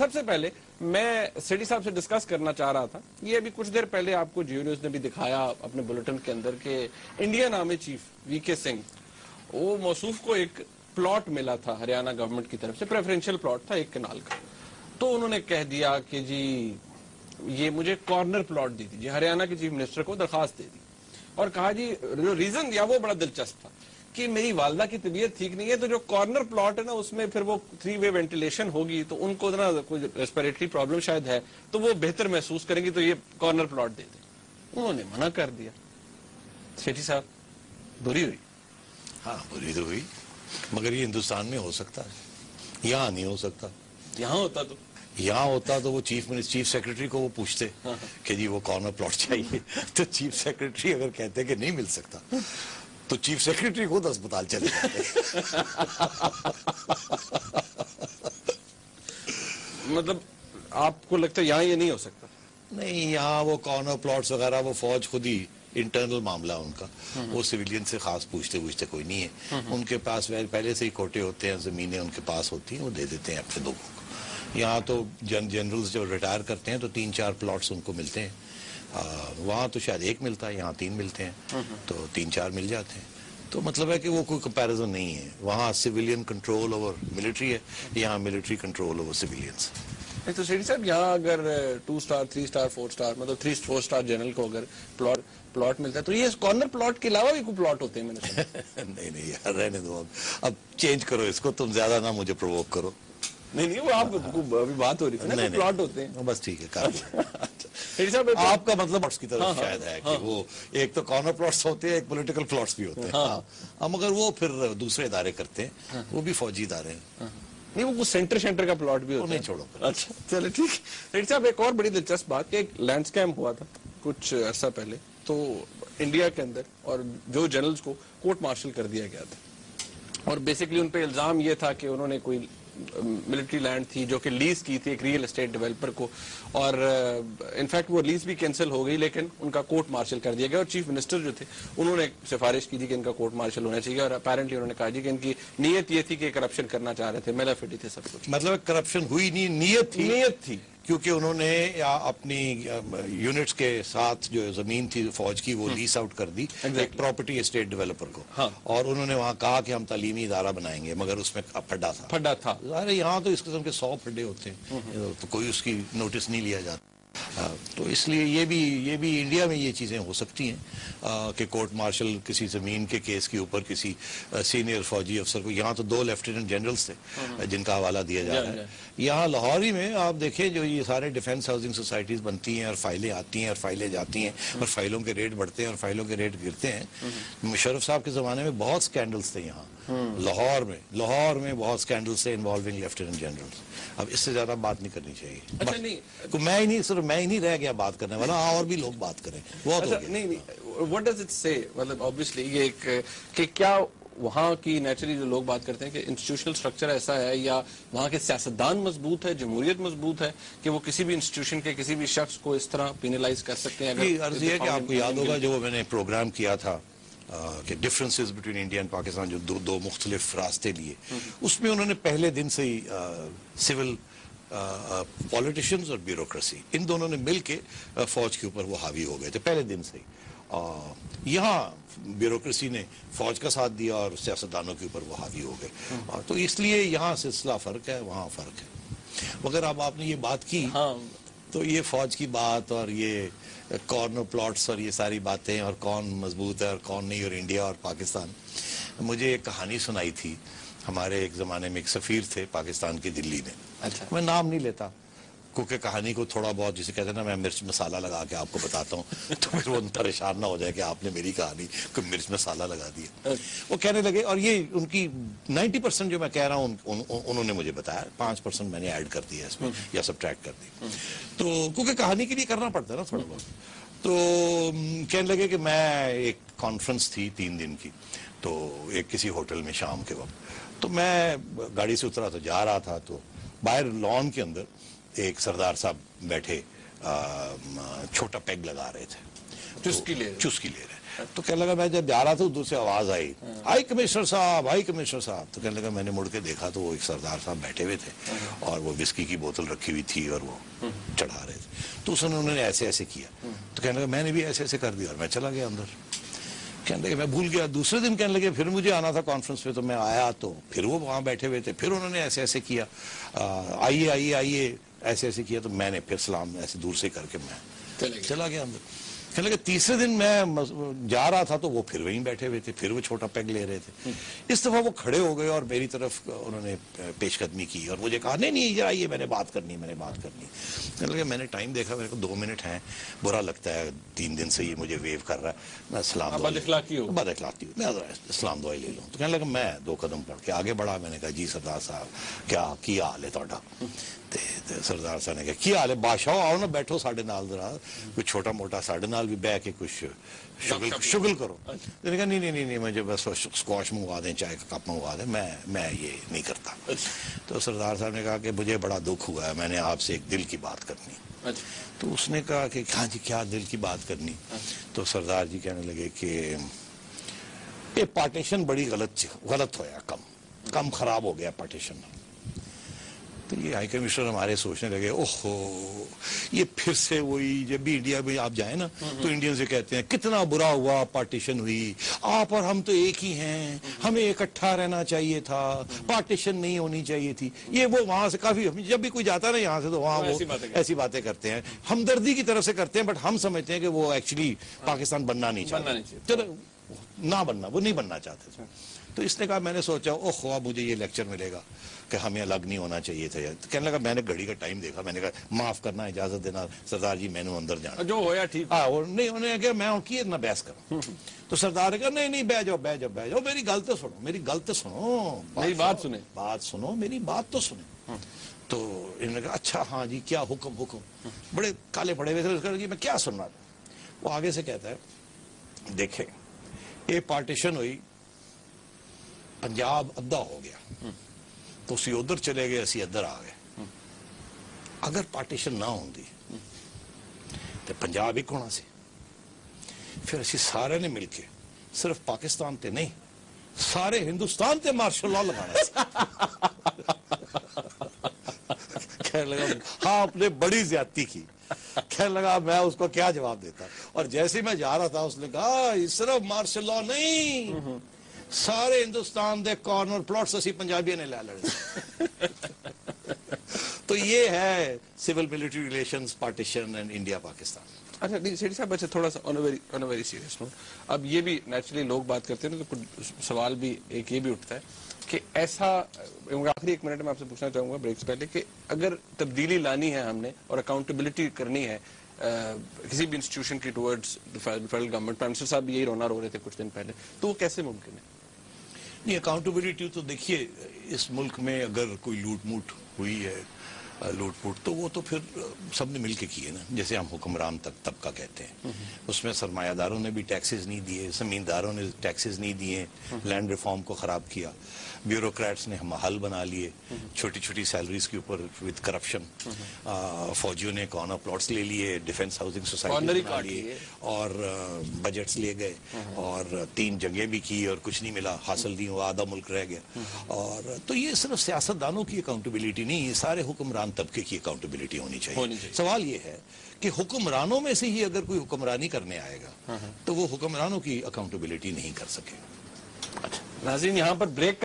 سب سے پہلے میں سیٹی صاحب سے ڈسکس کرنا چاہ رہا تھا، یہ ابھی کچھ دیر پہلے آپ کو جیو نیوز نے بھی دکھایا اپنے بلیٹن کے اندر کہ انڈین آرمی چیف وی کے سنگھ، وہ موصوف کو ایک پلاٹ ملا تھا ہریانہ گورنمنٹ کی طرف سے، پریفرنشل پلاٹ تھا 1 کنال کا، تو انہوں نے کہہ دیا کہ جی یہ مجھے کارنر پلاٹ دی تھی، ہریانہ کے چیف منسٹر کو درخواست دے دی اور کہا جی جو ریزن دیا وہ بڑا دلچسپ تھا کہ میری والدہ کی طبیعت ٹھیک نہیں ہے، تو جو کارنر پلاٹ ہے نا اس میں پھر وہ 3 وے وینٹیلیشن ہوگی، تو ان کو نا کوئی ریسپیریٹری پرابلم شاید ہے، تو وہ بہتر محسوس کریں گی، تو یہ کارنر پلاٹ دے دیں۔ انہوں نے منع کر دیا۔ سیٹھی صاحب بری ہوئی؟ ہاں بری تو ہوئی، مگر یہ ہندوستان میں ہو سکتا ہے، یہاں نہیں ہو سکتا۔ یہاں ہوتا تو وہ چیف سیکرٹری کو وہ پوچھتے کہ جی وہ کارنر پلاٹ چاہیے، تو چیف سیکرٹری اگر کہتے کہ نہیں مل سکتا تو چیف سیکرٹری خود اسپتال چلے جاتے۔ مطلب آپ کو لگتا ہے یہاں یہ نہیں ہو سکتا؟ نہیں، یہاں وہ کارنر پلاٹس وغیرہ وہ فوج خود ہی انٹرنل معاملہ ان کا، وہ سویلین سے خاص پوچھتے کوئی نہیں ہے، ان کے پاس پہلے سے ہی کوٹے ہوتے ہیں، زمینیں ان کے پاس ہوتی ہیں، وہ دے دیتے ہیں اپنے لوگوں کو۔ یہاں تو جنرلز جب ریٹائر کرتے ہیں تو 3-4 پلاٹس ان کو ملتے ہیں، وہاں تو شاید 1 ملتا ہے، یہاں 3 ملتے ہیں، تو 3-4 مل جاتے ہیں، تو مطلب ہے کہ وہ کوئی کمپیریزن نہیں ہے، وہاں سویلین کنٹرول اوور ملٹری ہے، یہاں ملٹری کنٹرول اوور سویلینز۔ تو سیٹھی صاحب یہاں اگر 2 اسٹار 3 اسٹار 4 اسٹار مطلب 3-4 اسٹار جنرل کو اگر پلاٹ ملتا ہے تو یہ کارنر پلاٹ کے علاوہ بھی کوئی پلاٹ ہوتے ہیں؟ میں نے سنا نہیں یار، رہنے دو، اب چینج کرو اس کو، تم زیادہ نہ مجھے پرووک کرو۔ نہیں وہ آپ ابھی بات ہو رہی تھی نا، پلاٹ ہوتے ہیں، بس ٹھیک ہے، آپ کا مطلب کی طرف شاید ہے کہ وہ ایک تو کارنر پلاٹس ہوتے ہیں، ایک پولیٹیکل پلاٹس بھی ہوتے ہیں، مگر وہ پھر دوسرے ادارے کرتے ہیں، وہ بھی فوجی ادارے ہیں، نہیں وہ سینٹر کا پلاٹ بھی ہوتا ہے۔ نہیں چھوڑو۔ اچھا چلے ٹھیک ہے۔ ریڈی صاحب ایک اور بڑی دلچسپ بات کہ ایک لینڈ اسکیم ہوا تھا کچھ عرصہ پہلے، تو انڈیا کے اندر اور جو جنرلز کو کورٹ مارشل کر دیا گیا تھا، اور بیسکلی ان پہ الزام یہ تھا کہ انہوں نے کوئی ملٹری لینڈ تھی جو کہ لیز کی تھی ایک ریئل اسٹیٹ ڈیولپر کو، اور انفیکٹ وہ لیز بھی کینسل ہو گئی، لیکن ان کا کورٹ مارشل کر دیا گیا، اور چیف منسٹر جو تھے انہوں نے سفارش کی تھی کہ ان کا کورٹ مارشل ہونا چاہیے، اور اپیرنٹلی انہوں نے کہا جی کہ ان کی نیت یہ تھی کہ کرپشن کرنا چاہ رہے تھے، میلا فٹی تھے سب کچھ، مطلب کرپشن ہوئی نہیں، نیت تھی، کیونکہ انہوں نے اپنی یونٹس کے ساتھ جو زمین تھی فوج کی وہ لیز آؤٹ کر دی ایک پراپرٹی اسٹیٹ ڈیولپر کو، اور انہوں نے وہاں کہا کہ ہم تعلیمی ادارہ بنائیں گے، مگر اس میں پھڈا تھا۔ یہاں تو اس قسم کے 100 پھڈے ہوتے ہیں، تو کوئی اس کی نوٹس نہیں لیا جاتا، تو اس لیے یہ بھی انڈیا میں یہ چیزیں ہو سکتی ہیں کہ کورٹ مارشل کسی زمین کے کیس کے اوپر کسی سینئر فوجی افسر کو، یہاں تو 2 لیفٹیننٹ جنرلز تھے جن کا حوالہ دیا جا رہا ہے، یہاں لاہور ہی میں آپ دیکھیں جو یہ سارے ڈیفنس ہاؤسنگ سوسائٹیز بنتی ہیں اور فائلیں آتی ہیں اور فائلیں جاتی ہیں اور فائلوں کے ریٹ بڑھتے ہیں اور فائلوں کے ریٹ گرتے ہیں، مشرف صاحب کے زمانے میں بہت سکینڈلز تھے یہاں لاہور میں بہت سکینڈلز تھے انوالونگ لیفٹیننٹ جنرلز۔ اب اس سے زیادہ بات نہیں کرنی چاہیے، میں ہی نہیں رہ گیا بات کرنے والا، اور بھی لوگ بات کریں، بہت ہو گیا۔ نہیں what does it say؟ مطلب obviously یہ کہ کیا وہاں کی نیچرلی جو لوگ بات کرتے ہیں کہ انسٹیٹیوشنل سٹرکچر ایسا ہے یا وہاں کے سیاستدان مضبوط ہے، جمہوریت مضبوط ہے کہ وہ کسی بھی انسٹیٹیوشن کے کسی بھی شخص کو اس طرح پینلائز کر سکتے ہیں؟ اگر عرض یہ ہے کہ آپ کو یاد ہوگا جو میں نے پروگرام کیا تھا کہ differences between India and Pakistan, جو دو مختلف راستے لیے، اس میں انہوں نے پہلے دن سے ہی سول پولیٹیشینز اور بیوروکریسی ان دونوں نے مل کے فوج کے اوپر وہ حاوی ہو گئے تھے پہلے دن سے ہی، یہاں بیوروکریسی نے فوج کا ساتھ دیا اور سیاستدانوں کے اوپر وہ حاوی ہو گئے، تو اس لیے یہاں سلسلہ فرق ہے، وہاں فرق ہے۔ مگر اب آپ نے یہ بات کی تو یہ فوج کی بات اور یہ کارنر پلاٹس اور یہ ساری باتیں اور کون مضبوط ہے اور کون نہیں، اور انڈیا اور پاکستان، مجھے ایک کہانی سنائی تھی، ہمارے ایک زمانے میں ایک سفیر تھے پاکستان کی دلی میں، میں نام نہیں لیتا کیونکہ کہانی کو تھوڑا بہت جسے کہتے ہیں نا میں مرچ مسالہ لگا کے آپ کو بتاتا ہوں تو پھر وہ پریشان نہ ہو جائے کہ آپ نے میری کہانی کو مرچ مسالہ لگا دیا۔ وہ کہنے لگے، اور یہ ان کی 90% جو میں کہہ رہا ہوں انہوں نے مجھے بتایا، 5% میں نے ایڈ کر دیا اس میں یا سبٹریکٹ کر دی، تو کیونکہ کہانی کے لیے کرنا پڑتا ہے نا تھوڑا بہت، تو کہنے لگے کہ میں ایک کانفرنس تھی 3 دن کی، تو ایک کسی ہوٹل میں شام کے وقت، تو میں گاڑی سے اترا تو جا رہا تھا، تو باہر لان کے اندر ایک سردار صاحب بیٹھے چھوٹا پیگ لگا رہے تھے، چسکی لے رہے، تو کہنے لگا میں جب جا رہا تھا ادھر سے آواز آئی آئی کمشنر صاحب آئی کمشنر صاحب. تو کہنے لگا میں نے مڑ کے دیکھا تو وہ ایک سردار صاحب بیٹھے ہوئے تھے اور وہ وسکی کی بوتل رکھی ہوئی تھی اور وہ چڑھا رہے تھے. تو اس نے انہوں نے ایسے ایسے کیا. تو کہنے لگا میں نے بھی ایسے ایسے کر دیا اور میں چلا گیا اندر. کہنے لگے میں بھول گیا. دوسرے دن کہنے لگے پھر مجھے آنا تھا کانفرنس پہ. تو میں آیا تو پھر وہ وہاں بیٹھے ہوئے تھے. پھر انہوں نے ایسے ایسے کیا آئیے آئیے آئیے ایسے ایسے کیا. تو میں نے پھر سلام ایسے دور سے کر کے میں چلا گیا اندر. کہنے لگے تیسرے دن میں جا رہا تھا تو وہ پھر وہیں بیٹھے ہوئے تھے. پھر وہ چھوٹا پیگ لے رہے تھے. اس دفعہ وہ کھڑے ہو گئے اور میری طرف انہوں نے پیش قدمی کی اور مجھے کہا نہیں نہیں آئیے میں نے بات کرنی میں نے بات کرنی. کہنے لگے میں نے ٹائم دیکھا میرے کو 2 منٹ ہیں. برا لگتا ہے 3 دن سے یہ مجھے ویو کر رہا ہے. میں سلام بد اخلاقی ہو میں اسلام دعائی لے لوں. تو کہنے لگا میں 2 قدم پڑھ کے آگے بڑھا. میں نے کہا جی سردار صاحب کیا حال ہے تھوڑا. سردار صاحب نے کہا کیا حال ہے بادشاہ آؤ نا بیٹھو ساڈے نال ذرا کچھ چھوٹا موٹا ساڈے نال بھی بہ کے کچھ شغل کرو. میں نے کہا نہیں مجھے بس اسکواش منگوا دیں چائے کا کپ منگوا دیں میں یہ نہیں کرتا. تو سردار صاحب نے کہا کہ مجھے بڑا دکھ ہوا ہے میں نے آپ سے ایک دل کی بات کرنی. تو اس نے کہا کہ ہاں جی کیا دل کی بات کرنی. تو سردار جی کہنے لگے کہ یہ پارٹیشن بڑی غلط ہویا کم خراب ہو گیا پارٹیشن. تو یہ ہائی کمشنر ہمارے سوچنے لگے اوہو یہ پھر سے وہی جب بھی انڈیا میں آپ جائیں نا تو انڈین سے کہتے ہیں کتنا برا ہوا پارٹیشن ہوئی آپ اور ہم تو ایک ہی ہیں ہمیں اکٹھا رہنا چاہیے تھا پارٹیشن نہیں ہونی چاہیے تھی. یہ وہ وہاں سے کافی جب بھی کوئی جاتا ہے نا یہاں سے تو وہاں وہ ایسی باتیں کرتے ہیں ہمدردی کی طرف سے کرتے ہیں بٹ ہم سمجھتے ہیں کہ وہ ایکچولی پاکستان بننا نہیں چاہتے. چلو نہ بننا وہ نہیں بننا چاہتے تھے. تو اس نے کہا میں نے سوچا او خواب مجھے یہ لیکچر ملے گا کہ ہمیں الگ نہیں ہونا چاہیے تھا. کہنے لگا میں نے گھڑی کا ٹائم دیکھا میں نے کہا معاف کرنا اجازت دینا سردار جی میں نے اندر جانا جو ہویا ٹھیک نہیں انہوں نے کہا میں کی اتنا بحث کروں. تو سردار نے کہا نہیں بہ جاؤ میری گل تو سنو میری بات سنو میری بات تو سنیں. تو انہوں نے کہا اچھا ہاں جی کیا حکم بڑے کالے پڑے ہوئے تھے میں کیا سن رہا تھا. وہ آگے سے کہتا ہے دیکھیں یہ پارٹیشن ہوئی پنجاب ادھا ہو گیا تو اسی ادھر چلے گئے اسی ادھر آ گئے. اگر پارٹیشن نہ ہوندی تو پنجاب ایک ہونا سی. پھر اسی سارے نے مل کے صرف پاکستان تے نہیں سارے ہندوستان تے مارشل لا لگانا سی. کہنے لگا ہاں آپ نے بڑی زیادتی کی. کہنے لگا میں اس کو کیا جواب دیتا. اور جیسے میں جا رہا تھا اس نے کہا صرف مارشل لا نہیں سارے ہندوستان دے کارنر پلاٹس اسی پنجابی نے لے لڑے. تو یہ ہے civil military relations partition and India Pakistan. اچھا نہیں سیٹھی صاحب اچھا تھوڑا سا آن ویری سیریس نوٹ اب یہ بھی نیچرلی لوگ بات کرتے ہیں نا تو کچھ سوال بھی ایک یہ بھی اٹھتا ہے کہ ایسا آخری 1 منٹ میں آپ سے پوچھنا چاہوں گا بریک سے پہلے کہ اگر تبدیلی لانی ہے ہم نے اور اکاؤنٹیبلٹی کرنی ہے کسی بھی انسٹیٹیوشن کی towards federal government prime minister صاحب یہی رونا رو رہے تھے کچھ دن پہلے تو وہ کیسے ممکن ہے؟ نہیں اکاؤنٹیبلٹی تو دیکھیے اس ملک میں اگر کوئی لوٹ موٹ ہوئی ہے لوٹ پوٹ تو وہ تو پھر سب نے مل کے کیے نا. جیسے ہم حکمران تک طبقہ کہتے ہیں اس میں سرمایہ داروں نے بھی ٹیکسز نہیں دیے زمینداروں نے ٹیکسز نہیں دیے لینڈ ریفارم کو خراب کیا بیوروکریٹس نے حل بنا لیے چھوٹی چھوٹی سیلریز کے اوپر وتھ کرپشن فوجیوں نے کارنر پلاٹس لے لیے ڈیفنس ہاؤسنگ سوسائٹی بنا لیے اور بجٹس لے گئے اور 3 جنگیں بھی کی اور کچھ نہیں ملا حاصل نہیں ہوا آدھا ملک رہ گیا. اور تو یہ صرف سیاست دانوں کی اکاؤنٹیبلٹی نہیں یہ سارے حکمران طبقے کی اکاؤنٹیبلٹی ہونی چاہیے. سوال یہ ہے کہ حکمرانوں میں سے ہی اگر کوئی حکمرانی کرنے آئے گا تو وہ حکمرانوں کی اکاؤنٹیبلٹی نہیں کر سکے. ناظرین یہاں پر بریک